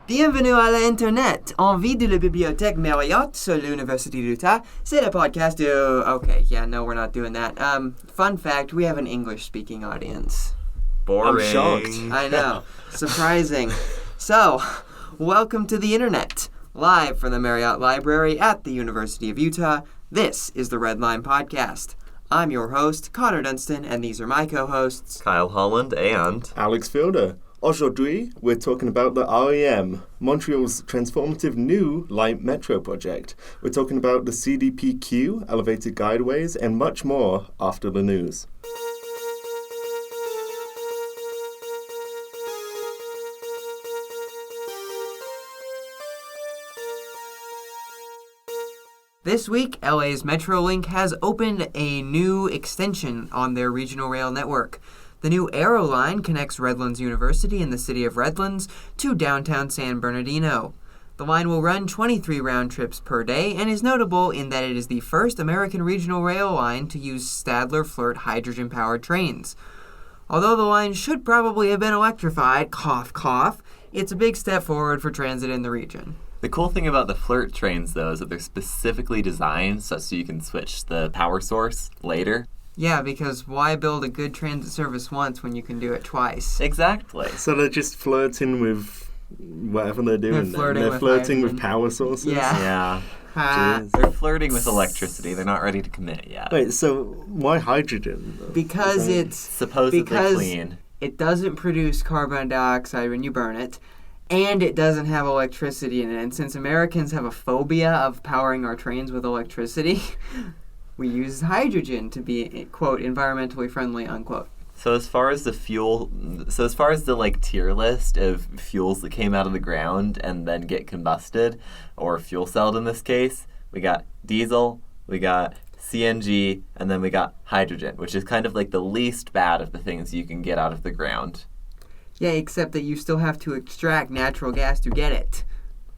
Bienvenue à l'Internet. Envie de la bibliothèque Marriott sur l'Université d'Utah. C'est le podcast de... Okay, yeah, no, we're not doing that. Fun fact, we have an English-speaking audience. Boring. I'm shocked. I know. Surprising. So, welcome to the Internet. Live from the Marriott Library at the University of Utah, this is the Red Line Podcast. I'm your host, Connor Dunstan, and these are my co-hosts... Kyle Holland and... Alex Fielder. Aujourd'hui, we're talking about the REM, Montreal's transformative new light metro project. We're talking about the CDPQ, elevated guideways, and much more after the news. This week, LA's Metrolink has opened a new extension on their regional rail network. The new Arrow line connects Redlands University in the city of Redlands to downtown San Bernardino. The line will run 23 round trips per day and is notable in that it is the first American regional rail line to use Stadler-Flirt hydrogen-powered trains. Although the line should probably have been electrified, cough, cough, it's a big step forward for transit in the region. The cool thing about the Flirt trains, though, is that they're specifically designed so you can switch the power source later. Yeah, because why build a good transit service once when you can do it twice? Exactly. So they're just flirting with whatever they're doing. They're flirting with power sources? Yeah. They're flirting with electricity. They're not ready to commit yet. Wait, so why hydrogen? Because it's... supposedly clean. It doesn't produce carbon dioxide when you burn it, and it doesn't have electricity in it. And since Americans have a phobia of powering our trains with electricity... we use hydrogen to be, quote, environmentally friendly, unquote. So as far as the tier list of fuels that came out of the ground and then get combusted, or fuel celled in this case, we got diesel, we got CNG, and then we got hydrogen, which is kind of like the least bad of the things you can get out of the ground. Yeah, except that you still have to extract natural gas to get it.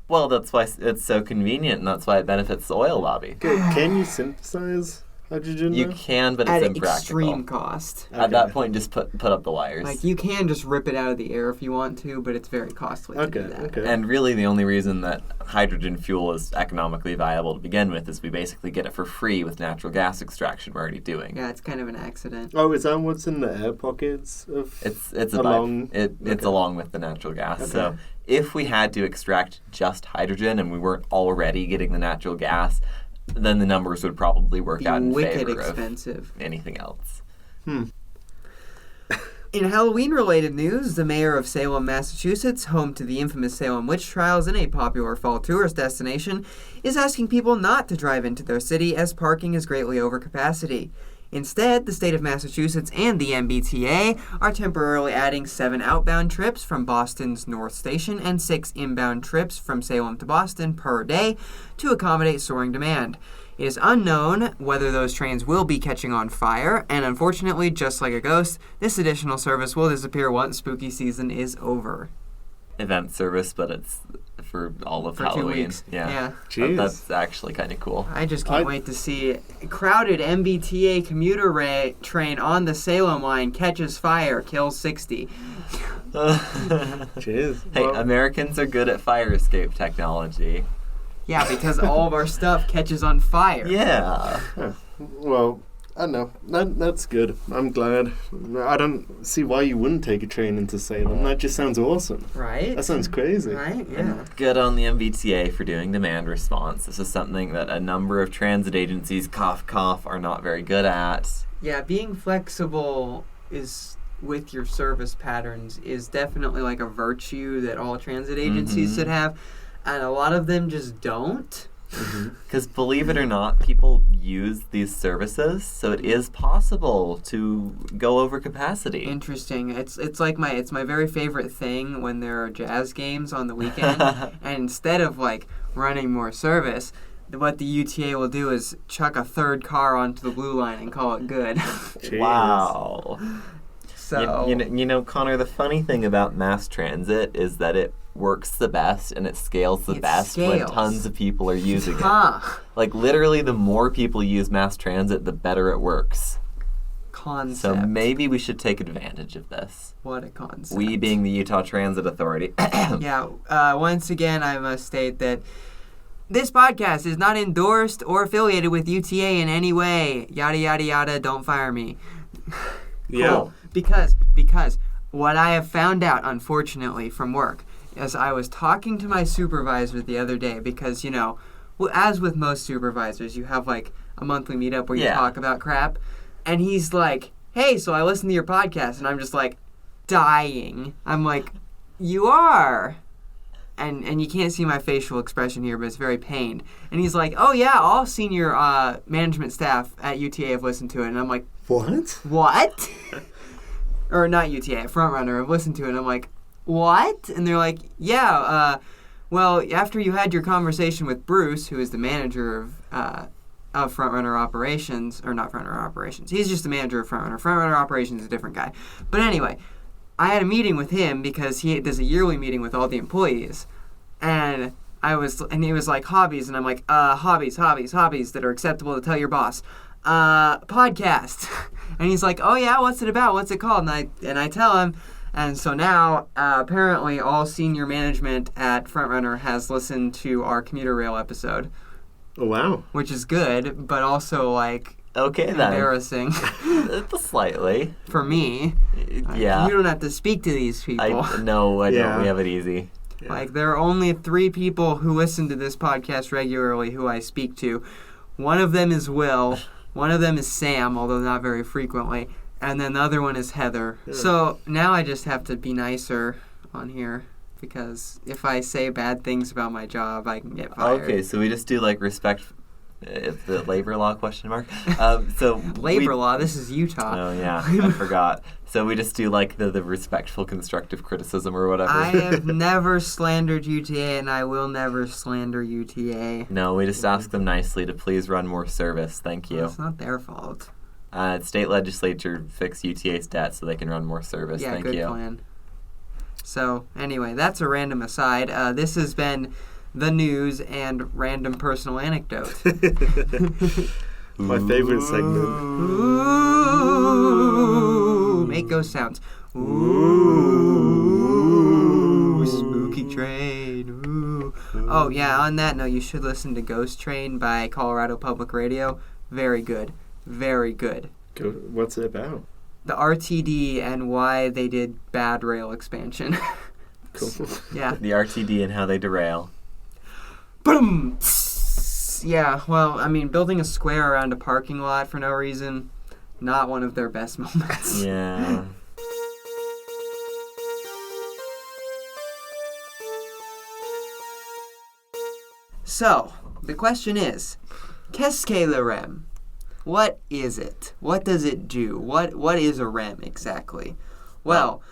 Well, that's why it's so convenient, and that's why it benefits the oil lobby. Can you synthesize hydrogen? You can, but it's impractical. At extreme cost. At that point, just put up the wires. Like, you can just rip it out of the air if you want to, but it's very costly to do that. Okay. And really, the only reason that hydrogen fuel is economically viable to begin with is we basically get it for free with natural gas extraction we're already doing. Yeah, it's kind of an accident. Oh, is that what's in the air pockets of? It's along with the natural gas. Okay. So if we had to extract just hydrogen and we weren't already getting the natural gas, then the numbers would probably work out in favor expensive. Of anything else. In Halloween-related news, the mayor of Salem, Massachusetts, home to the infamous Salem witch trials and a popular fall tourist destination, is asking people not to drive into their city as parking is greatly over capacity. Instead, the state of Massachusetts and the MBTA are temporarily adding 7 outbound trips from Boston's North Station and 6 inbound trips from Salem to Boston per day to accommodate soaring demand. It is unknown whether those trains will be catching on fire, and unfortunately, just like a ghost, this additional service will disappear once spooky season is over. Event service, but it's for all of Halloween. 2 weeks. Yeah. Jeez. That's actually kind of cool. I just can't wait to see a crowded MBTA commuter train on the Salem line catches fire, kills 60. Cheers. Hey, Americans are good at fire escape technology. Yeah, because all of our stuff catches on fire. Yeah. Well, I don't know. That's good. I'm glad. I don't see why you wouldn't take a train into Salem. That just sounds awesome. Right? That sounds crazy. Right? Yeah. Good on the MBTA for doing demand response. This is something that a number of transit agencies, cough, cough, are not very good at. Yeah, being flexible with your service patterns is definitely like a virtue that all transit agencies should have, and a lot of them just don't. Because believe it or not, people use these services, so it is possible to go over capacity. Interesting. It's like my very favorite thing when there are jazz games on the weekend, and instead of like running more service, what the UTA will do is chuck a third car onto the blue line and call it good. Wow. So you know, Connor, the funny thing about mass transit is that it works the best and it scales the best when tons of people are using it. Like, literally, the more people use mass transit, the better it works. concept. So maybe we should take advantage of this. What a concept. We being the Utah Transit Authority. Yeah, once again, I must state that this podcast is not endorsed or affiliated with UTA in any way. Yada, yada, yada, don't fire me. Yeah. Cool. Because what I have found out, unfortunately, from work, is I was talking to my supervisor the other day because, you know, well, as with most supervisors, you have, like, a monthly meetup where you talk about crap. And he's like, hey, so I listened to your podcast. And I'm just, like, dying. I'm like, you are. And you can't see my facial expression here, but it's very pained. And he's like, oh, yeah, all senior management staff at UTA have listened to it. And I'm like, What? Or not UTA, Frontrunner have listened to it. And I'm like, what? And they're like, yeah, well, after you had your conversation with Bruce, who is the manager of Frontrunner Operations, or not Frontrunner Operations, he's just the manager of Frontrunner. Frontrunner Operations is a different guy. But anyway, I had a meeting with him because he does a yearly meeting with all the employees. And he was like, hobbies. And I'm like, hobbies that are acceptable to tell your boss. Podcast. And he's like, oh yeah, what's it about? What's it called? And I tell him. And so now, apparently all senior management at Frontrunner has listened to our commuter rail episode. Oh, wow. Which is good, but also, like, okay, then. Embarrassing. Slightly. For me. Yeah. You don't have to speak to these people. No, I don't. We have it easy. Yeah. Like, there are only 3 people who listen to this podcast regularly who I speak to. One of them is Will. One of them is Sam, although not very frequently. And then the other one is Heather. Yeah. So now I just have to be nicer on here. Because if I say bad things about my job, I can get fired. Okay, so we just do, like, respect... the labor law question mark. So labor law. This is Utah. Oh yeah, I forgot. So we just do like the respectful constructive criticism or whatever. I have never slandered UTA, and I will never slander UTA. No, we just ask them nicely to please run more service. Thank you. It's not their fault. State legislature fix UTA's debt so they can run more service. Yeah, Thank good you. Plan. So anyway, that's a random aside. This has been the news and random personal anecdote. My favorite segment. Ooh, make ghost sounds. Ooh, spooky train. Ooh. Oh yeah, on that note, you should listen to Ghost Train by Colorado Public Radio. Very good. Very good. What's it about? The RTD and why they did bad rail expansion. Cool. Yeah. The RTD and how they derail. Boom! Yeah, well, I mean, building a square around a parking lot for no reason, not one of their best moments. Yeah. So, the question is, qu'est-ce que le REM? What is it? What does it do? What is a REM exactly? Well,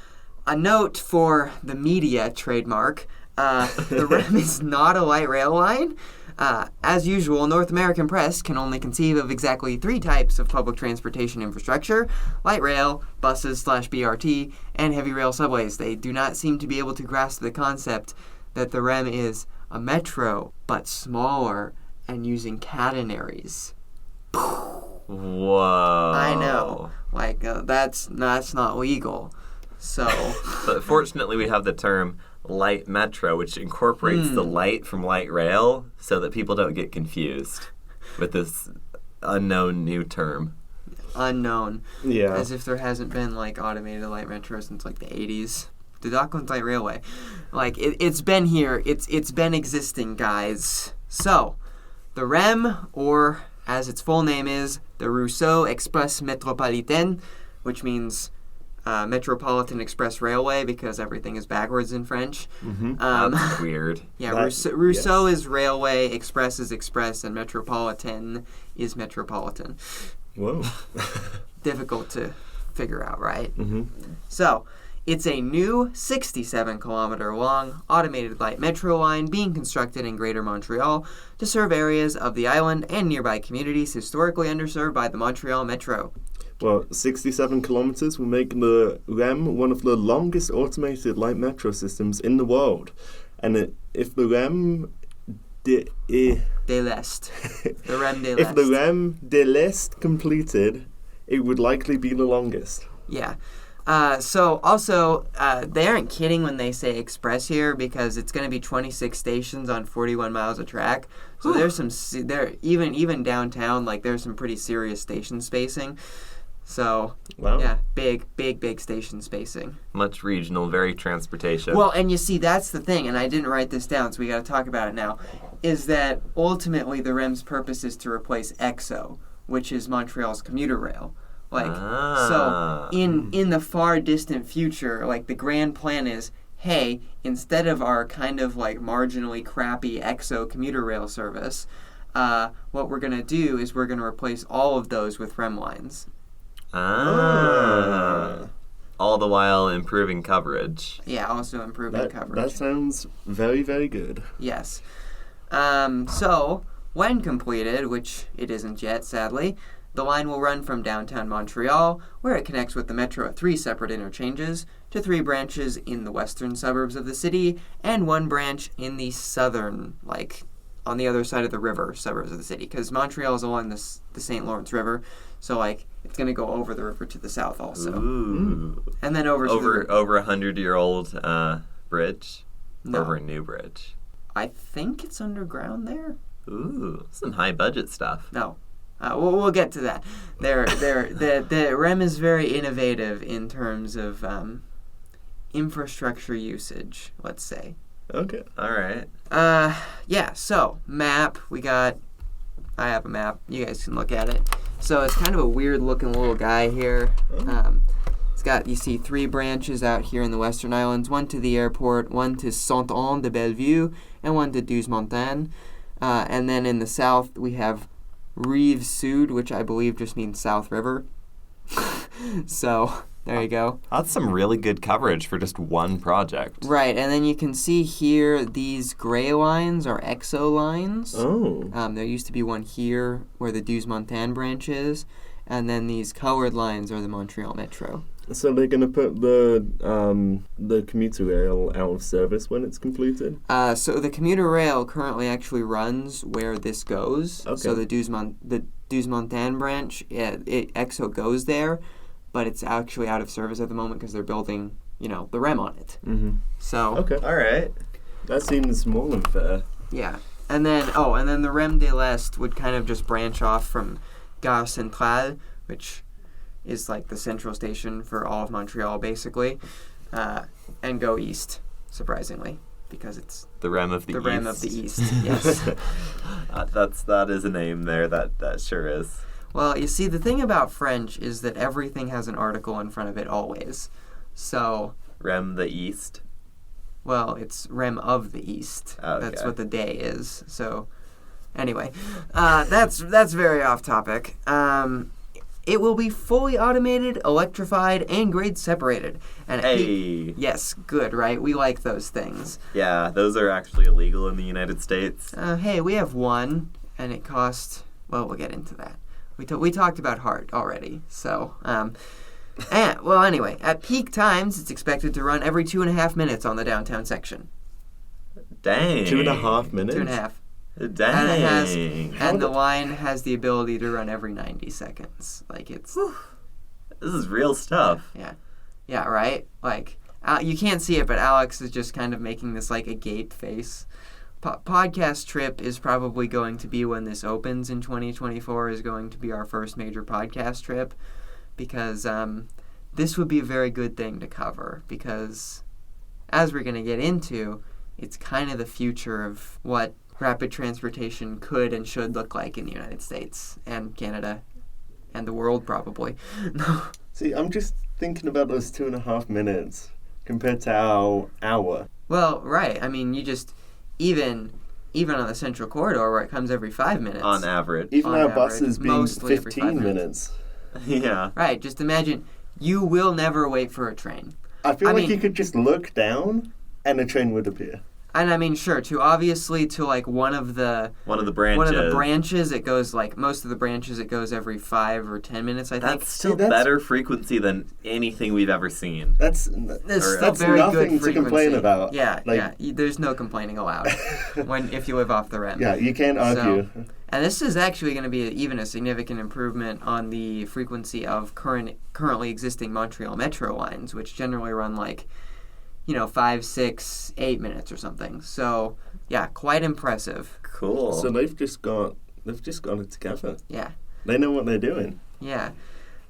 a note for the media trademark. The REM is not a light rail line. As usual, North American press can only conceive of exactly 3 types of public transportation infrastructure: light rail, buses/BRT, and heavy rail subways. They do not seem to be able to grasp the concept that the REM is a metro, but smaller and using catenaries. Whoa. I know. Like, that's not legal. So. But fortunately, we have the term light metro, which incorporates the light from light rail so that people don't get confused with this unknown new term. Unknown. Yeah. As if there hasn't been, like, automated light metro since, like, the 80s. The Docklands Light Railway. Like, it's been here. It's been existing, guys. So, the REM, or as its full name is, the Réseau Express Métropolitain, which means Metropolitan Express Railway, because everything is backwards in French. Mm-hmm. That's weird. Yeah, Réseau is railway, Express is express, and Metropolitan is metropolitan. Whoa. Difficult to figure out, right? Mm-hmm. So, it's a new 67-kilometer-long automated light metro line being constructed in Greater Montreal to serve areas of the island and nearby communities historically underserved by the Montreal Metro. Well, 67 kilometers will make the REM one of the longest automated light metro systems in the world. And if the REM De l'Est. The REM de l'Est. If the REM de l'Est completed, it would likely be the longest. Yeah. So also, they aren't kidding when they say express here, because it's going to be 26 stations on 41 miles of track. So there's even downtown, like there's some pretty serious station spacing. So yeah, big station spacing. Much regional, very transportation. Well, and you see, that's the thing, and I didn't write this down, so we got to talk about it now, is that ultimately the REM's purpose is to replace EXO, which is Montreal's commuter rail. So in the far distant future, like the grand plan is, hey, instead of our kind of like marginally crappy EXO commuter rail service, what we're going to do is we're going to replace all of those with REM lines. All the while improving coverage. Yeah, also improving coverage. That sounds very, very good. Yes. So, when completed, which it isn't yet, sadly, the line will run from downtown Montreal, where it connects with the metro at 3 separate interchanges, to 3 branches in the western suburbs of the city, and 1 branch in the southern, like, on the other side of the river, suburbs of the city. Because Montreal is along the St. Lawrence River, so, like, it's going to go over the river to the south also. Ooh. And then over 100-year-old bridge? No. Over a new bridge? I think it's underground there. Ooh, some high-budget stuff. No. We'll get to that. The REM is very innovative in terms of infrastructure usage, let's say. Okay. All right. Yeah, so, map. I have a map. You guys can look at it. So it's kind of a weird-looking little guy here. It's got, you see 3 branches out here in the Western Islands, 1 to the airport, 1 to Sainte-Anne-de-Bellevue, and 1 to Douze-Montagnes. And then in the south, we have Rive Sud, which I believe just means South River. So, there you go. That's some really good coverage for just one project. Right, and then you can see here these gray lines are EXO lines. Oh. There used to be one here where the Douze-Montagnes branch is, and then these colored lines are the Montreal Metro. So they're going to put the commuter rail out of service when it's completed? So the commuter rail currently actually runs where this goes. Okay. So the Douze-Montagnes branch, EXO goes there, but it's actually out of service at the moment because they're building, the REM on it. Mm-hmm. So Okay. All right. That seems more than fair. yeah, and then the REM de l'Est would kind of just branch off from Gare Centrale, which is like the central station for all of Montreal, basically, and go east, surprisingly, because it's The REM of the the East. REM of the East. Yes. That is a name there. That sure is. Well, you see, the thing about French is that everything has an article in front of it always. So, REM the East. well, it's REM of the East. Okay. That's what the day is. So, anyway, that's very off topic. It will be fully automated, electrified, and grade separated. And Hey. yes, good, right? We like those things. Yeah, those are actually illegal in the United States. Hey, we have one, and it cost. Well, we'll get into that. We talked about heart already, so. Anyway, at peak times, it's expected to run every 2.5 minutes on the downtown section. Dang. 2.5 minutes? 2.5. Dang. And the line has the ability to run every 90 seconds. Like, it's. This is real stuff. Yeah, right? Like, you can't see it, but Alex is just kind of making this, like, agape face. Podcast trip is probably going to be when this opens in 2024 is going to be our first major podcast trip, because this would be a very good thing to cover, because as we're going to get into, it's kind of the future of what rapid transportation could and should look like in the United States and Canada and the world, probably. See, I'm just thinking about those 2.5 minutes compared to our hour. Well, right. I mean, you just, even on the Central Corridor where it comes every 5 minutes. On average. Even On our average, buses being mostly every 15 5 minutes. Yeah. Right. Just imagine, you will never wait for a train. I feel I like mean- you could just look down and a train would appear. And I mean, sure, obviously to like one of the branches, it goes like most of the branches, it goes every 5 or 10 minutes. I think that's still better frequency than anything we've ever seen. That's still very nothing good frequency to complain about. Yeah, there's no complaining allowed if you live off the REM. Yeah, you can't argue. And this is actually going to be even a significant improvement on the frequency of currently existing Montreal Metro lines, which generally run like 5, 6, 8 minutes or something. So, yeah, quite impressive. Cool. So they've just got it together. Yeah. They know what they're doing. Yeah.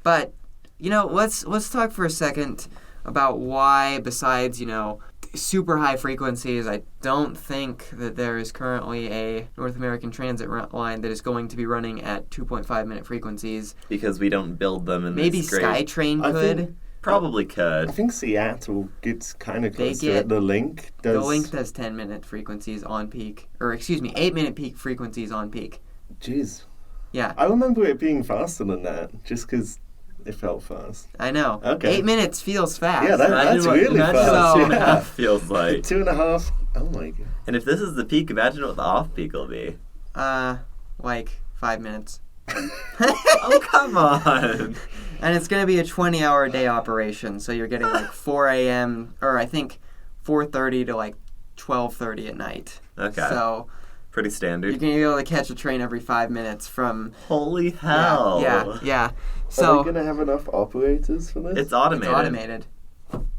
But, let's talk for a second about why, besides, super high frequencies, I don't think that there is currently a North American Transit line that is going to be running at 2.5 minute frequencies. Because we don't build them in Maybe this great... SkyTrain could. Probably could. I think Seattle gets kind of close to it. The Link does. The Link does 10-minute frequencies on peak. Or, 8-minute peak frequencies on peak. Jeez. Yeah. I remember it being faster than that, just because it felt fast. I know. Okay. 8 minutes feels fast. Yeah, that's really fast. 2.5 feels like. 2.5. Oh, my God. And if this is the peak, imagine what the off-peak will be. Like 5 minutes. Oh, come on. And it's going to be a 20-hour-a-day operation, so you're getting like 4 a.m. or I think 4:30 to like 12:30 at night. Okay. So pretty standard. you're going to be able to catch a train every 5 minutes from... Holy hell. Yeah. So are we going to have enough operators for this? It's automated.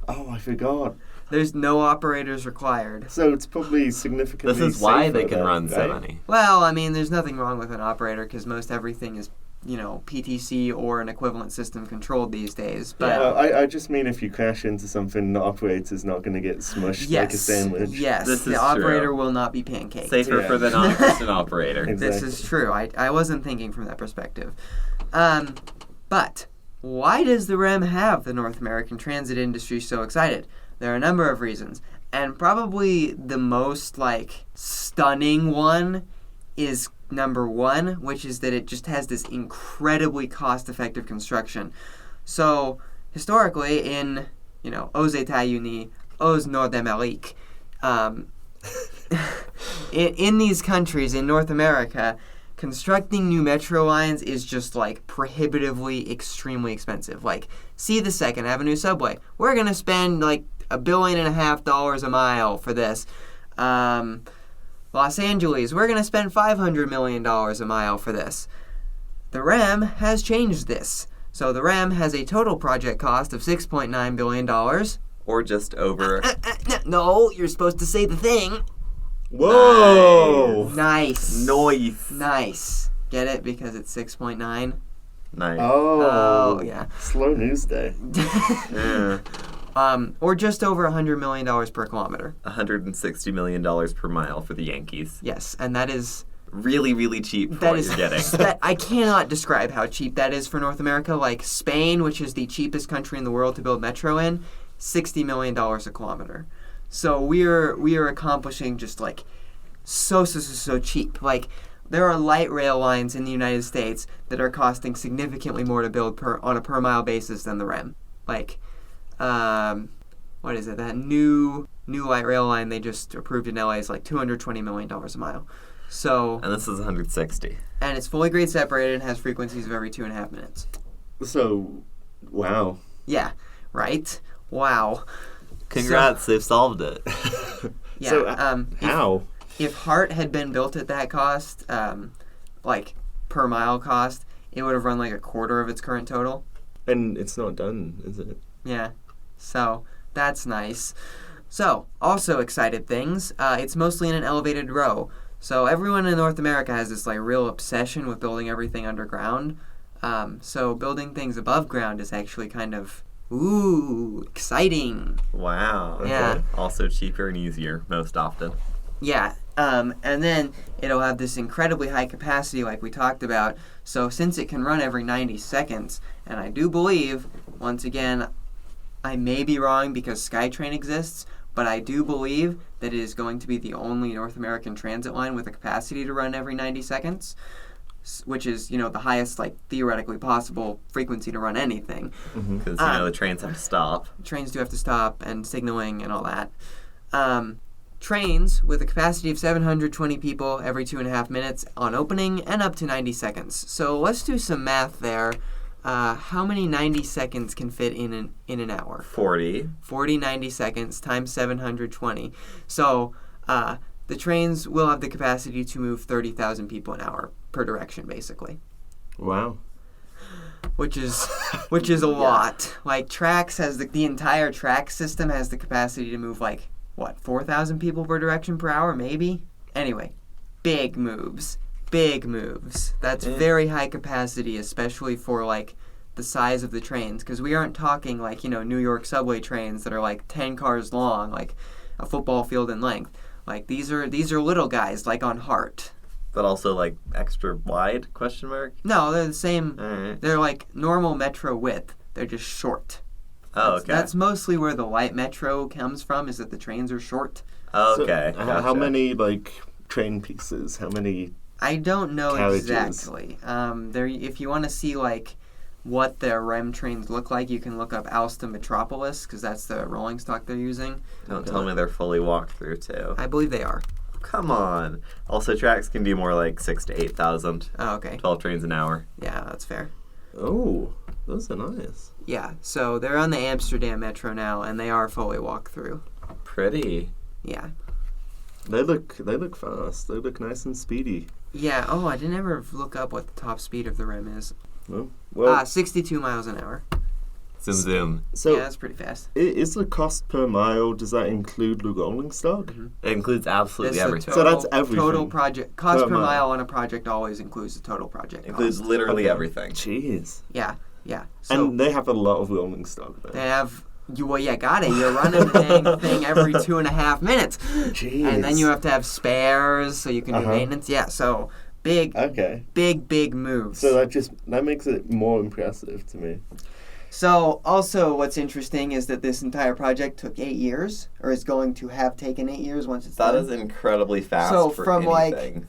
Oh, I forgot. There's no operators required. So it's probably significantly This is why they safer can then, run so right? many. Well, I mean, there's nothing wrong with an operator because most everything is, PTC or an equivalent system controlled these days. But I just mean if you crash into something, the operator's not going to get smushed like a sandwich. Yes, This is the operator true. will not be pancaked. Safer for the non-person operator. Exactly. This is true. I wasn't thinking from that perspective. But why does the REM have the North American transit industry so excited? There are a number of reasons. And probably the most, stunning one is number 1, which is that it just has this incredibly cost-effective construction. So, historically, in, aux États-Unis, aux Nord-Amérique, in these countries, in North America, constructing new metro lines is just, prohibitively, extremely expensive. See the 2nd Avenue subway. We're going to spend, $1.5 billion a mile for this. Los Angeles, we're going to spend $500 million a mile for this. The REM has changed this. So the REM has a total project cost of $6.9 billion. Or just over... No, you're supposed to say the thing. Whoa! Nice. Nice. Get it? Because it's 6.9? Nice. Oh, yeah. Slow news day. Yeah. Or just over $100 million per kilometer. $160 million per mile for the Yankees. Yes, and that is... Really, really cheap for what you're getting. I cannot describe how cheap that is for North America. Spain, which is the cheapest country in the world to build metro in, $60 million a kilometer. So we are accomplishing just so cheap. There are light rail lines in the United States that are costing significantly more to build on a per mile basis than the REM. What is it? That new light rail line they just approved in LA is $220 million a mile. So, and this is 160. And it's fully grade separated and has frequencies of every 2.5 minutes. So, wow. Yeah, right? Wow. Congrats, they've solved it. Yeah. So, how? If HART had been built at that cost, per mile cost, it would have run a quarter of its current total. And it's not done, is it? Yeah. So, that's nice. So, also excited things. It's mostly in an elevated row. So everyone in North America has this real obsession with building everything underground. So building things above ground is actually kind of, exciting. Wow. Yeah. Okay. Also cheaper and easier most often. Yeah. And then it'll have this incredibly high capacity like we talked about. So since it can run every 90 seconds, and I do believe, once again, I may be wrong because SkyTrain exists, but I do believe that it is going to be the only North American transit line with a capacity to run every 90 seconds, which is, the highest, theoretically possible frequency to run anything. Because, the trains have to stop. Trains do have to stop, and signaling and all that. trains with a capacity of 720 people every 2.5 minutes on opening and up to 90 seconds. So let's do some math there. How many 90 seconds can fit in an hour? 40. 40 90 seconds times 720. So the trains will have the capacity to move 30,000 people an hour per direction, basically. Wow. Which is a lot. Like tracks has the entire track system has the capacity to move 4,000 people per direction per hour, maybe? Anyway, big moves. That's very high capacity, especially for, the size of the trains. Because we aren't talking, New York subway trains that are, 10 cars long, like a football field in length. These are little guys, on Hart. But also, extra wide, question mark? No, they're the same. All right. They're, normal metro width. They're just short. Oh, okay. That's mostly where the light metro comes from, is that the trains are short. Oh, okay. So, Gotcha. how many train pieces? How many? I don't know carriages? exactly. If you want to see what the REM trains look like, you can look up Alstom Metropolis, because that's the rolling stock they're using. Don't tell me they're fully walked through too. I believe they are. Come on. Also, tracks can do more like 6,000 to 8,000. Oh, okay. 12 trains an hour. Yeah, that's fair. Oh, those are nice. Yeah, so they're on the Amsterdam Metro now, and they are fully walk through. Pretty. Yeah. They look fast. They look nice and speedy. Yeah. Oh, I didn't ever look up what the top speed of the REM is. Well, 62 miles an hour. Zoom. so Yeah, that's pretty fast. is the cost per mile? Does that include the rolling stock? Mm-hmm. It includes absolutely That's the everything. So that's everything. Total project cost Per per mile. mile on a project always includes the total project Includes cost. literally Okay. everything. Jeez. Yeah. So And they have a lot of rolling stock they there. have you. Well, yeah, got it. You're running the dang thing every 2.5 minutes, Jeez. and then you have to have spares so you can do maintenance. Yeah. So big moves. So that makes it more impressive to me. So, also, what's interesting is that this entire project took 8 years, or is going to have taken 8 years once it's That done. is incredibly fast So for from anything.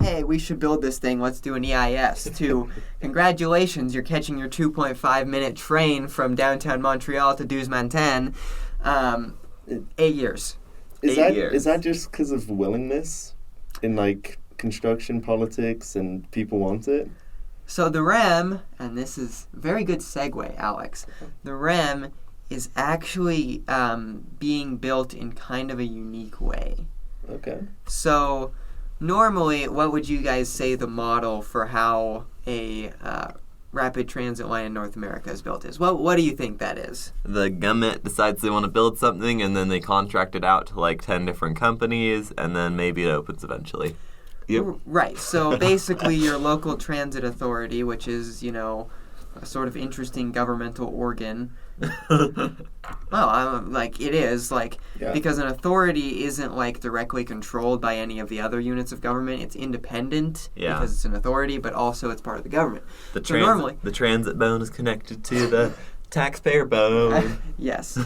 hey, we should build this thing, let's do an EIS, to congratulations, you're catching your 2.5-minute train from downtown Montreal to Douze-Montaigne. 8 years. Is 8 years. that just because of willingness in construction politics and people want it? So the REM, and this is a very good segue, Alex, the REM is actually being built in kind of a unique way. Okay. So normally, what would you guys say the model for how a rapid transit line in North America is built is? What do you think that is? The government decides they want to build something, and then they contract it out to 10 different companies, and then maybe it opens eventually. Yep. Right. So basically, your local transit authority, which is, a sort of interesting governmental organ. Well, it is, Yeah. because an authority isn't, directly controlled by any of the other units of government. It's independent because it's an authority, but also it's part of the government. The The transit bone is connected to the taxpayer bone. Yes.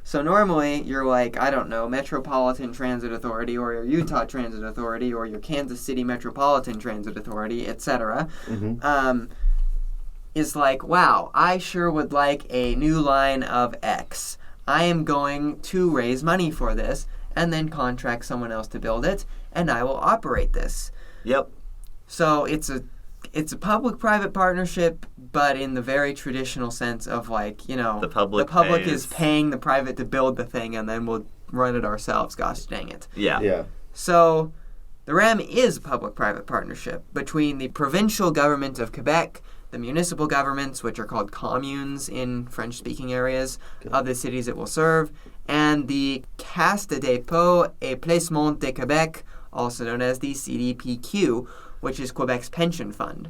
So normally, you're I don't know, Metropolitan Transit Authority, or your Utah Transit Authority, or your Kansas City Metropolitan Transit Authority, etc. Mm-hmm. Is wow, I sure would like a new line of X. I am going to raise money for this, and then contract someone else to build it, and I will operate this. Yep. So it's a public-private partnership, but in the very traditional sense of The public is paying the private to build the thing, and then we'll run it ourselves. Gosh dang it! Yeah. Yeah. So the REM is a public-private partnership between the provincial government of Quebec, the municipal governments, which are called communes in French-speaking areas of the cities it will serve, and the Caisse de dépôt et placement de Québec, also known as the CDPQ, which is Quebec's pension fund.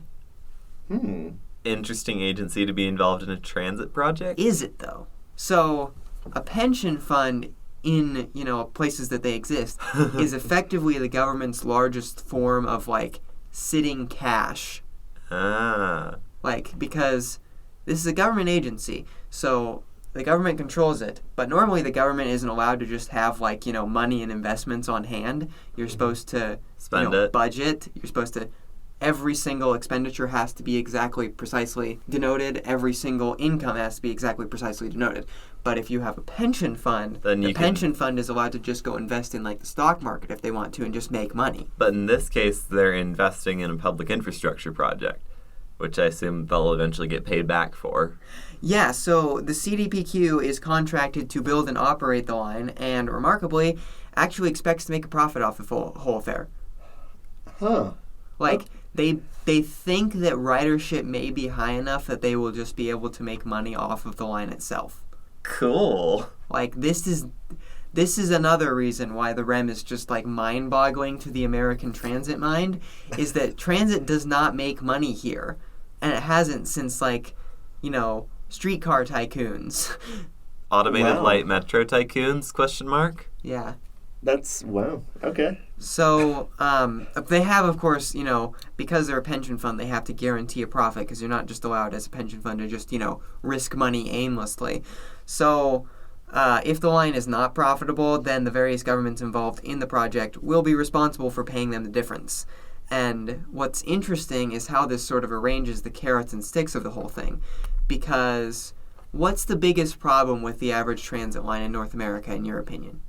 Interesting agency to be involved in a transit project. Is it, though? So a pension fund in, places that they exist is effectively the government's largest form of, sitting cash. Ah. Because this is a government agency, so the government controls it, but normally the government isn't allowed to just have, money and investments on hand. You're supposed to Spend it. budget. You're supposed to every single expenditure has to be exactly precisely denoted. Every single income has to be exactly precisely denoted. But if you have a pension fund, the pension fund is allowed to just go invest in like the stock market if they want to and just make money. But in this case, they're investing in a public infrastructure project, which I assume they'll eventually get paid back for. Yeah, so the CDPQ is contracted to build and operate the line, and remarkably, actually expects to make a profit off the whole affair. Huh. Like, they think that ridership may be high enough that they will just be able to make money off of the line itself. Cool. Like, this is another reason why the REM is just, like, mind-boggling to the American transit mind, is that transit does not make money here. And it hasn't since, like, you know, streetcar tycoons. Automated Wow. light metro tycoons, question mark? Yeah. That's, wow. Okay. So, they have, of course, you know, because they're a pension fund, they have to guarantee a profit because you're not just allowed as a pension fund to just, you know, risk money aimlessly. So, if the line is not profitable, then the various governments involved in the project will be responsible for paying them the difference. And what's interesting is how this sort of arranges the carrots and sticks of the whole thing. Because what's the biggest problem with the average transit line in North America, in your opinion?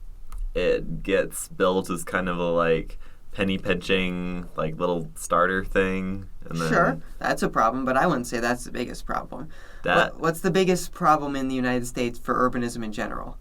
It gets built as kind of a, like, penny pinching, like, little starter thing. And then Sure, that's a problem, but I wouldn't say that's the biggest problem. What's the biggest problem in the United States for urbanism in general?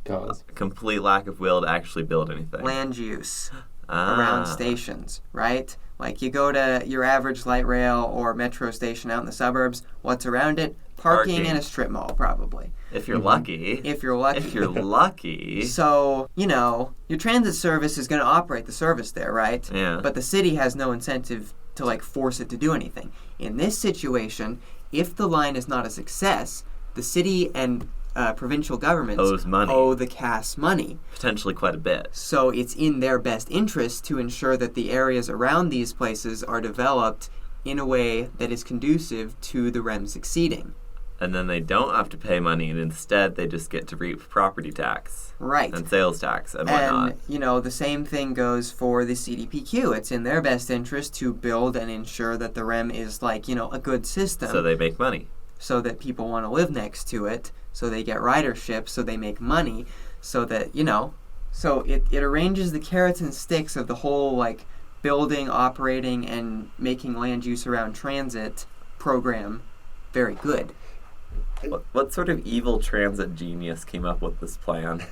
Cars. complete lack of will to actually build anything. Land use around stations, right? Like you go to your average light rail or metro station out in the suburbs, what's around it? Parking and a strip mall, probably. If you're lucky. If you're lucky. If you're lucky. So, you know, your transit service is going to operate the service there, right? Yeah. But the city has no incentive to, like, force it to do anything. In this situation, if the line is not a success, the city and provincial governments owe the CAS money. Potentially quite a bit. So it's in their best interest to ensure that the areas around these places are developed in a way that is conducive to the REM succeeding. And then they don't have to pay money, and instead they just get to reap property tax. Right. And sales tax and whatnot. And, you know, the same thing goes for the CDPQ. It's in their best interest to build and ensure that the REM is, like, you know, a good system. So they make money. So that people want to live next to it, so they get ridership, so they make money, so that, you know, so it arranges the carrots and sticks of the whole, like, building, operating, and making land use around transit program very good. What sort of evil transit genius came up with this plan?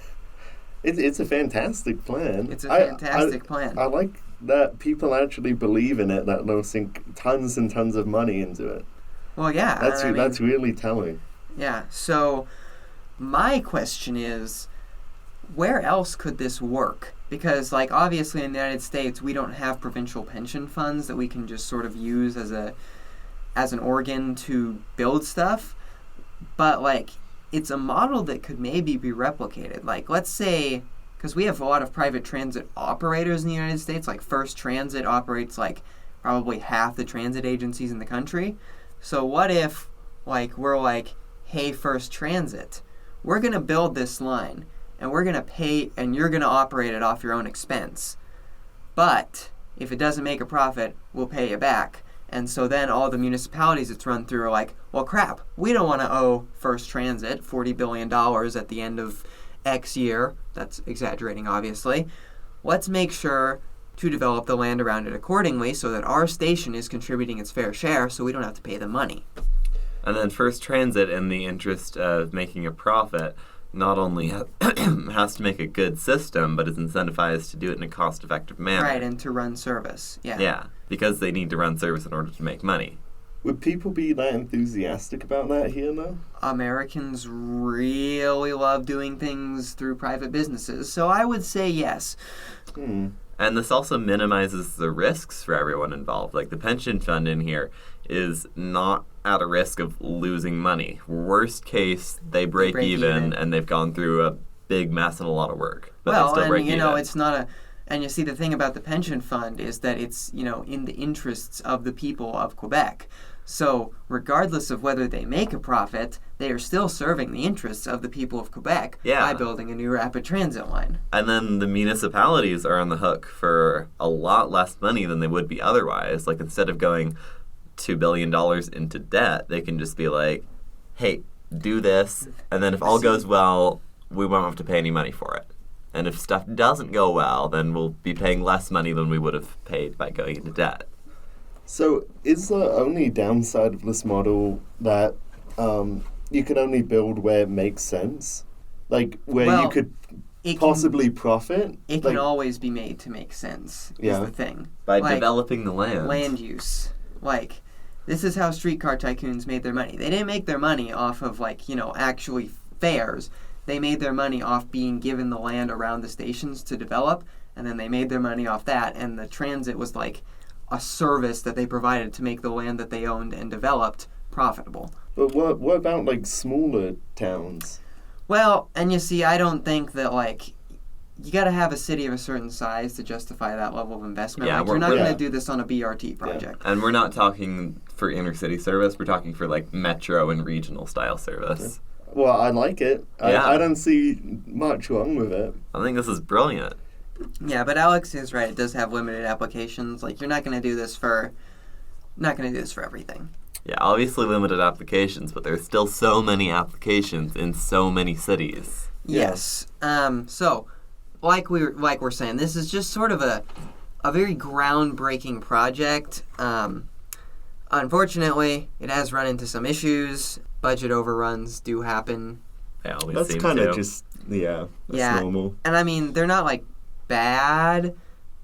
It's a fantastic plan. It's a fantastic plan. I like that people actually believe in it, that they'll sink tons and tons of money into it. Well, yeah. That's really telling. Yeah, so my question is, where else could this work? Because, like, obviously in the United States, we don't have provincial pension funds that we can just sort of use as an organ to build stuff. But, like, it's a model that could maybe be replicated. Like, let's say, because we have a lot of private transit operators in the United States, like First Transit operates, like, probably half the transit agencies in the country. So what if, like, we're like, hey, First Transit, we're going to build this line, and we're going to pay, and you're going to operate it off your own expense. But if it doesn't make a profit, we'll pay you back. And so then all the municipalities it's run through are like, well, crap, we don't want to owe First Transit $40 billion at the end of X year. That's exaggerating, obviously. Let's make sure to develop the land around it accordingly so that our station is contributing its fair share so we don't have to pay them money. And then First Transit, in the interest of making a profit, not only has to make a good system, but is incentivized to do it in a cost-effective manner. Right, and to run service. Yeah. Yeah, because they need to run service in order to make money. Would people be that enthusiastic about that here, though? Americans really love doing things through private businesses, so I would say yes. And this also minimizes the risks for everyone involved. Like, the pension fund in here is not at a risk of losing money. Worst case, they break even and they've gone through a big mess and a lot of work. But they still break even. It's not And you see, the thing about the pension fund is that it's, in the interests of the people of Quebec. So regardless of whether they make a profit, they are still serving the interests of the people of Quebec by building a new rapid transit line. And then the municipalities are on the hook for a lot less money than they would be otherwise. Like, instead of going $2 billion into debt, they can just be like, hey, do this, and then if all goes well, we won't have to pay any money for it. And if stuff doesn't go well, then we'll be paying less money than we would have paid by going into debt. So is the only downside of this model that you can only build where it makes sense? Like, where you could possibly profit? It can always be made to make sense, is the thing. By developing the land. Land use. Like, this is how streetcar tycoons made their money. They didn't make their money off of, actually fares. They made their money off being given the land around the stations to develop, and then they made their money off that, and the transit was like a service that they provided to make the land that they owned and developed profitable. But what about, smaller towns? Well, and you see, I don't think that, you got to have a city of a certain size to justify that level of investment. Yeah, you're not going to do this on a BRT project. And we're not talking for inner city service. We're talking for, metro and regional style service. Well, I like it. I don't see much wrong with it. I think this is brilliant. Yeah, but Alex is right. It does have limited applications. You're not going to do this for everything. Yeah, obviously limited applications, but there's still so many applications in so many cities. Yes. So, like we're saying, this is just sort of a very groundbreaking project. Unfortunately, it has run into some issues. Budget overruns do happen. They always That's seem kind to. of just, that's normal. And I mean, they're not bad,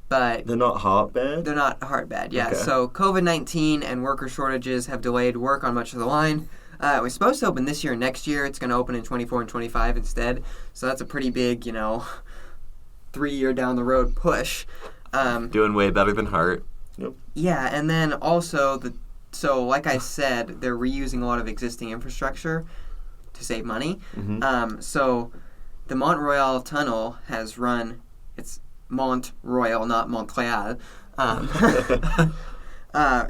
but They're not heart bad? they're not hard bad. Yeah. Okay. So COVID-19 and worker shortages have delayed work on much of the line. It was supposed to open this year and next year. It's going to open in 24 and 25 instead. So that's a pretty big, 3-year down the road push. Doing way better than Hart. Yep. Yeah, and then also so like I said, they're reusing a lot of existing infrastructure to save money. Mm-hmm. So the Mont-Royal tunnel has run. It's Mont-Royal, not Montreal,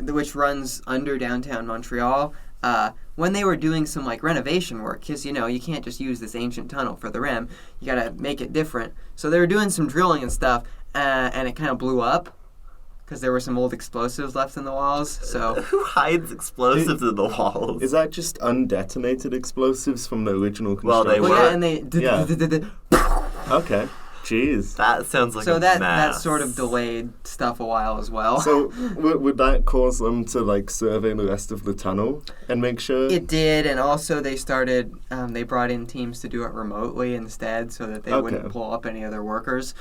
which runs under downtown Montreal. When they were doing some renovation work, because you can't just use this ancient tunnel for the REM, you gotta make it different. So they were doing some drilling and stuff, and it kind of blew up because there were some old explosives left in the walls. So Who hides explosives in the walls? Is that just undetonated explosives from the original Well, construction? they were. yeah, and they Okay. Jeez. That sounds like so a that mess. sort of delayed stuff a while as well. So would that cause them to survey the rest of the tunnel and make sure? It did, and also they started. They brought in teams to do it remotely instead, so that they wouldn't blow up any other workers.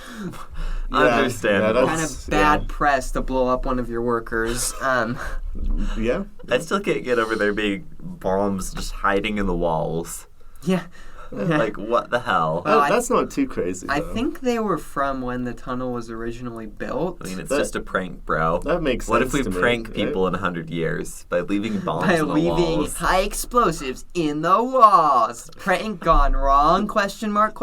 Understandable. Kind of bad press to blow up one of your workers. Yeah. I still can't get over there being bombs just hiding in the walls. Yeah. What the hell? Well, That's not too crazy, though. I think they were from when the tunnel was originally built. I mean, it's just a prank, bro. That makes What sense if we to me, prank right? people in 100 years by leaving bombs By in the leaving walls? high explosives in the walls. Prank gone wrong? Question mark?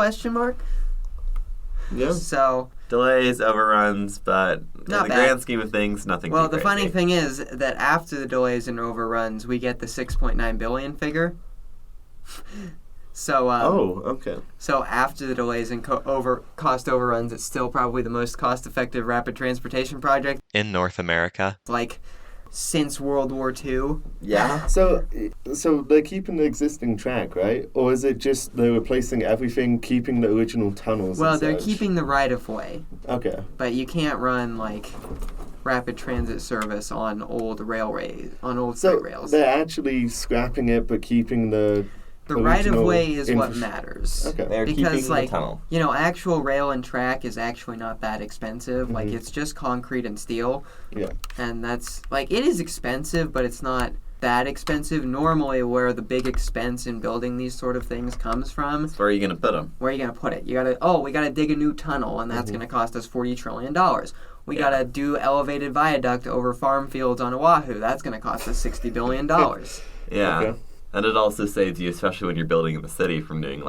Yeah. So, Delays, overruns, but Not in the bad. grand scheme of things, nothing well, too the funny crazy. thing is that after the delays and overruns, we get the $6.9 billion figure. So, Okay. So after the delays and cost overruns, it's still probably the most cost-effective rapid transportation project in North America. Since World War II. Yeah. So they're keeping the existing track, right? Or is it just they're replacing everything, keeping the original tunnels? Well, and they're such? keeping the right-of-way, Okay. but you can't run rapid transit service on old freight rails. They're actually scrapping it, but keeping the right-of-way is what matters. Okay. They're Because, keeping the tunnel. Actual rail and track is actually not that expensive. Mm-hmm. It's just concrete and steel. Yeah. And that's, it is expensive, but it's not that expensive. Normally, where the big expense in building these sort of things comes from, So where are you going to put them? where are you going to put it? We got to dig a new tunnel, and that's going to cost us $40 trillion. We got to do elevated viaduct over farm fields on Oahu. That's going to cost us $60 billion. Yeah. Okay. And it also saves you, especially when you're building in the city, from doing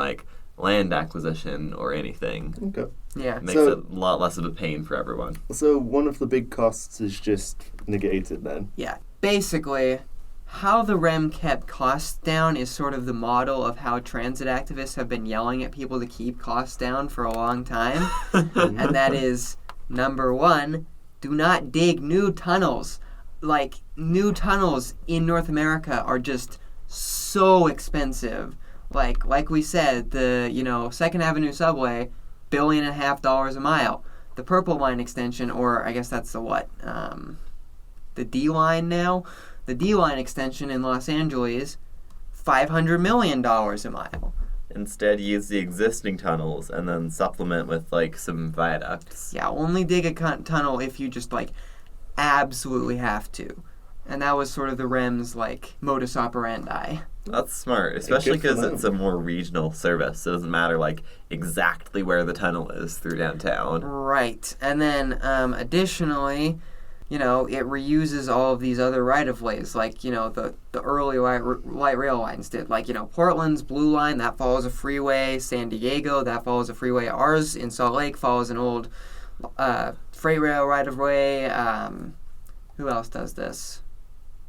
land acquisition or anything. Okay. Yeah. It makes So- it a lot less of a pain for everyone. So one of the big costs is just negated then. Yeah. Basically, how the REM kept costs down is sort of the model of how transit activists have been yelling at people to keep costs down for a long time. And that is, number one, do not dig new tunnels. Like, new tunnels in North America are just so expensive. Like we said, the, 2nd Avenue subway, $1.5 billion a mile. The Purple Line extension, or I guess that's the D line now. The D line extension in Los Angeles, $500 million a mile. Instead, use the existing tunnels and then supplement with, some viaducts. Yeah, only dig a tunnel if you just, absolutely have to. And that was sort of the REM's, modus operandi. That's smart, especially Good for because them. it's a more regional service. It doesn't matter, exactly where the tunnel is through downtown. Right. And then, additionally, it reuses all of these other right-of-ways, the early light rail lines did. Portland's Blue Line, that follows a freeway. San Diego, that follows a freeway. Ours in Salt Lake follows an old freight rail right-of-way. Who else does this?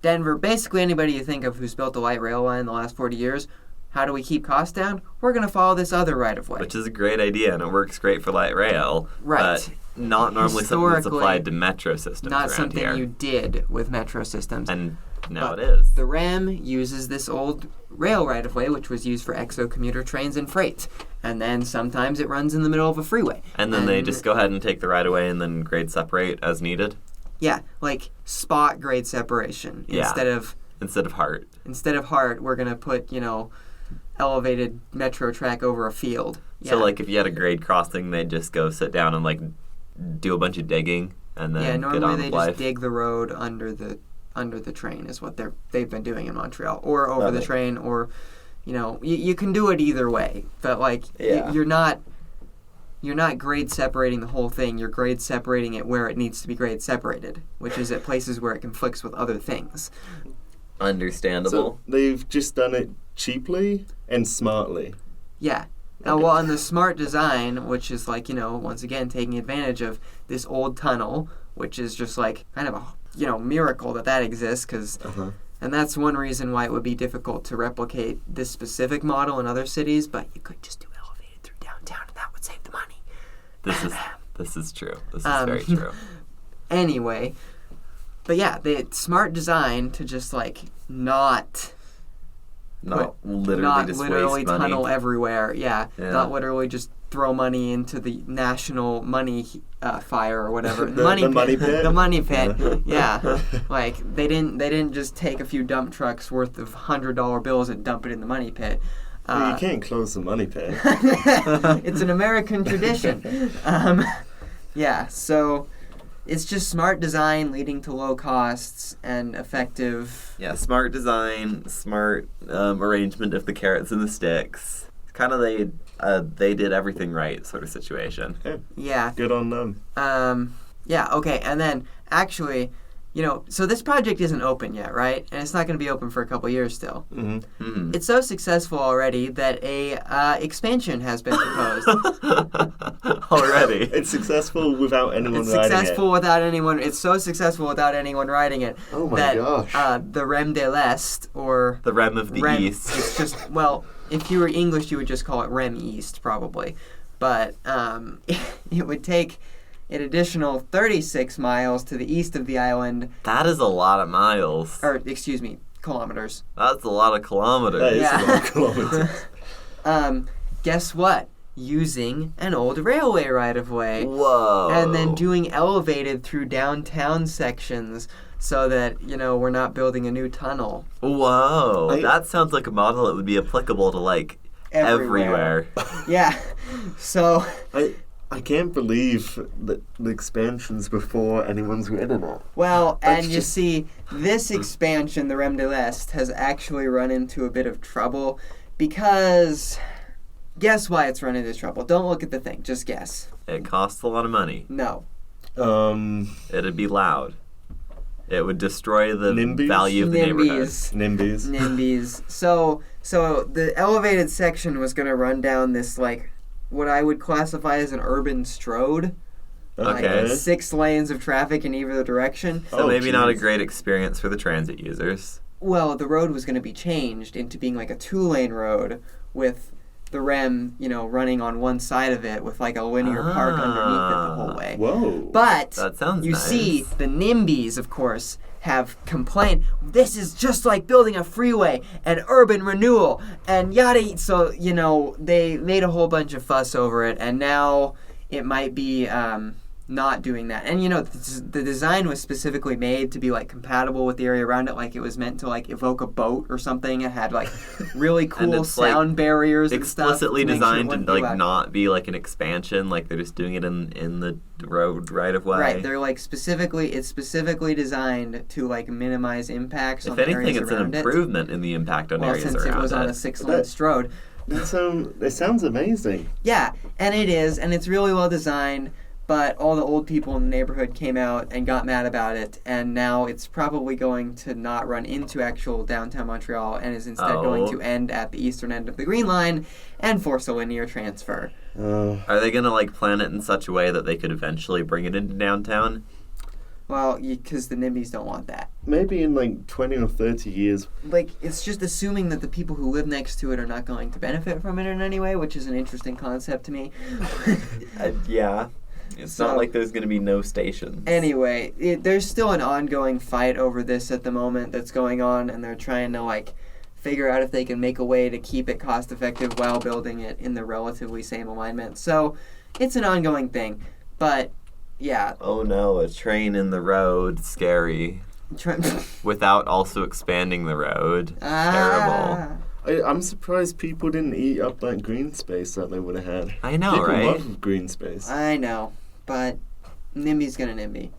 Denver. Basically anybody you think of who's built a light rail line in the last 40 years, how do we keep costs down? We're going to follow this other right-of-way. Which is a great idea, and it works great for light rail. Right. But not normally something that's Historically, applied to metro systems Not around something here. you did with metro systems. And now But it is. The REM uses this old rail right-of-way, which was used for exo-commuter trains and freight. And then sometimes it runs in the middle of a freeway. And then they just go ahead and take the right of way and then grade separate as needed. Yeah, spot grade separation. Yeah. Instead of heart. we're going to put, elevated metro track over a field. Yeah. So if you had a grade crossing, they'd just go sit down and do a bunch of digging and then yeah, get normally on they with just life. dig the road under the train is what they've been doing in Montreal, or over the train, or you can do it either way, but Yeah. you're not grade separating the whole thing. You're grade separating it where it needs to be grade separated, which is at places where it conflicts with other things. Understandable. So they've just done it cheaply and smartly. Yeah. Okay. Well, and the smart design, which is once again taking advantage of this old tunnel, which is just kind of a miracle that exists, because and that's one reason why it would be difficult to replicate this specific model in other cities. But you could just do elevated through downtown, and that would save the money. This is true. This is very true. Anyway, but yeah, the smart design to just not Literally just literally waste money. tunnel everywhere. Yeah, Yeah. not literally just throw money into the national money fire or whatever. The money pit? The money pit. Yeah, they didn't just take a few dump trucks worth of $100 bills and dump it in the money pit. You can't close the money pit. It's an American tradition. Yeah, so it's just smart design leading to low costs and effective. Yeah, smart design, smart arrangement of the carrots and the sticks. Kind of they did everything right sort of situation. Yeah. Good on them. Yeah, okay, and then actually, so this project isn't open yet, right? And it's not going to be open for a couple years still. Mm-hmm. It's so successful already that a expansion has been proposed. Already. It's successful without anyone It's riding successful without anyone. It's so successful without anyone riding it. Oh my that, gosh. The REM de l'Est, or The REM of the REM, East. it's just, well, if you were English, you would just call it REM East, probably. But it would take an additional 36 miles to the east of the island, That is a lot of miles. or excuse me, kilometers. That's a lot of kilometers. That is Yeah. a lot of kilometers. Guess what? Using an old railway right-of-way. Whoa. And then doing elevated through downtown sections so that, we're not building a new tunnel. Whoa. I- That sounds like a model that would be applicable to everywhere. Yeah. So, I can't believe that the expansion's before anyone's written it. well, That's and you just- see, this expansion, the REM de l'Est, has actually run into a bit of trouble because, guess why it's run into trouble? Don't look at the thing, just guess. It costs a lot of money. No. It'd be loud. It would destroy the NIMBYs? value of the neighborhood. NIMBYs. So the elevated section was going to run down this, like, what I would classify as an urban strode. Okay. Like 6 lanes of traffic in either direction. So maybe not a great experience for the transit users. Well, the road was going to be changed into being like a 2-lane road with the REM, running on one side of it with like a linear park underneath it the whole way. Whoa. But That sounds you nice. see, the NIMBYs, of course, have complained, this is just like building a freeway and urban renewal and yada. So, they made a whole bunch of fuss over it, and now it might be not doing that. And the design was specifically made to be like compatible with the area around it, like it was meant to like evoke a boat or somthing. It had like really cool sound barriers and stuff. Explicitly designed to like not be like an expansion, like they're just doing it in the road right of way. Right, they're like it's specifically designed to like minimize impacts on the areas around it. If anything, it's an improvement in the impact on areas around it. Well, since it was on a 6-lane strode. It sounds amazing. Yeah, and it is, and it's really well designed. But all the old people in the neighborhood came out and got mad about it, and now it's probably going to not run into actual downtown Montreal and is instead going to end at the eastern end of the Green Line and force a linear transfer. Are they going to like plan it in such a way that they could eventually bring it into downtown? Well, because the NIMBYs don't want that. Maybe in like 20 or 30 years. Like, it's just assuming that the people who live next to it are not going to benefit from it in any way, which is an interesting concept to me. Yeah. It's not like there's going to be no stations. Anyway, there's still an ongoing fight over this at the moment that's going on, and they're trying to, like, figure out if they can make a way to keep it cost-effective while building it in the relatively same alignment. So, it's an ongoing thing. But, yeah. Oh no, a train in the road. Scary. Without also expanding the road. Terrible. I'm surprised people didn't eat up that green space that they would have had. I know, people right? love green space. I know, but NIMBY's gonna NIMBY.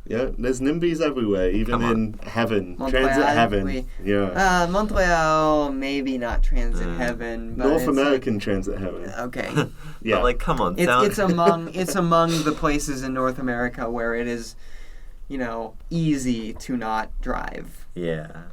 Yeah, there's NIMBYs everywhere, even in heaven. Montreal, transit heaven. Yeah. Montreal, maybe not transit heaven, but North American transit heaven. Okay. Yeah. But like, come on. It's among the places in North America where it is, easy to not drive. Yeah.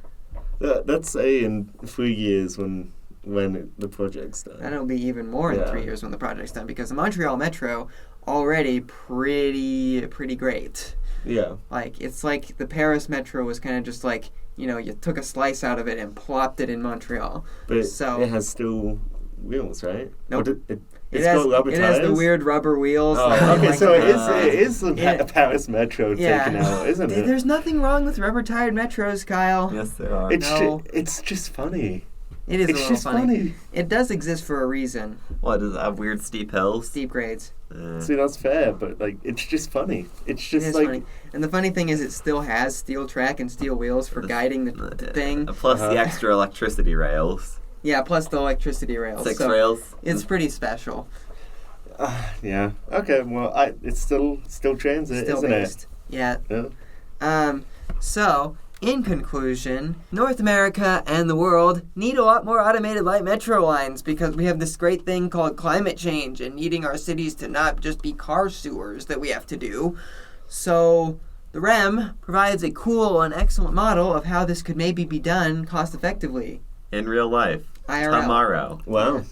Let's say in 3 years when the project's done. That'll be even more in 3 years when the project's done, because the Montreal Metro already pretty great. Yeah. Like, it's like the Paris Metro was kind of just like, you took a slice out of it and plopped it in Montreal. But it has still wheels, right? Nope. It's got rubber tires? It has the weird rubber wheels. Okay, so it is the Paris Metro taken out, isn't it? There's nothing wrong with rubber-tired metros, Kyle. Yes, there are. It's just funny. It is it's a little just funny. It does exist for a reason. What, does it have weird steep hills? Steep grades. See, that's fair, but it's just funny. It's just funny. And the funny thing is, it still has steel track and steel wheels for guiding the thing. Plus the extra electricity rails. Yeah, plus the electricity rails. 6 rails. It's pretty special. Yeah. Okay. Well, it's still transit, still isn't based. it? Yeah. So, in conclusion, North America and the world need a lot more automated light metro lines because we have this great thing called climate change and needing our cities to not just be car sewers that we have to do. So, the REM provides a cool and excellent model of how this could maybe be done cost effectively. In real life. IRL. Tomorrow. Wow. Yeah.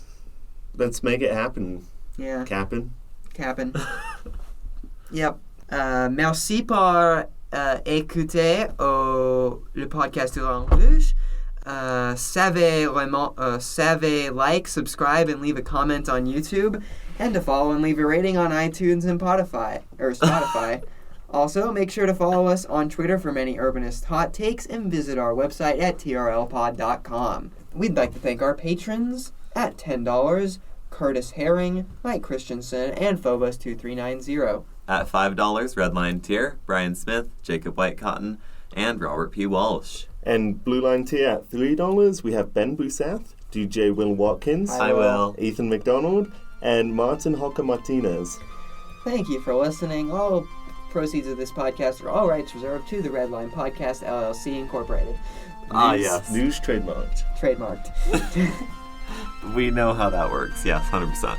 Let's make it happen. Yeah. Cap'n. Yep. Merci pour écouter le podcast de Langue Rouge. Savez like, subscribe, and leave a comment on YouTube, and to follow and leave a rating on iTunes and Spotify. Also, make sure to follow us on Twitter for many urbanist hot takes and visit our website at trlpod.com. We'd like to thank our patrons at $10, Curtis Herring, Mike Christensen, and Phobos2390. At $5, Redline Tier, Brian Smith, Jacob Whitecotton, and Robert P. Walsh. And Blue Line Tier at $3, we have Ben Busath, DJ Will Watkins, Hi, Will. Ethan McDonald, and Martin Hocker Martinez. Thank you for listening. All proceeds of this podcast are all rights reserved to the Red Line Podcast, LLC, Incorporated. Yes. News trademarked. Trademarked. We know how that works. Yes, 100%.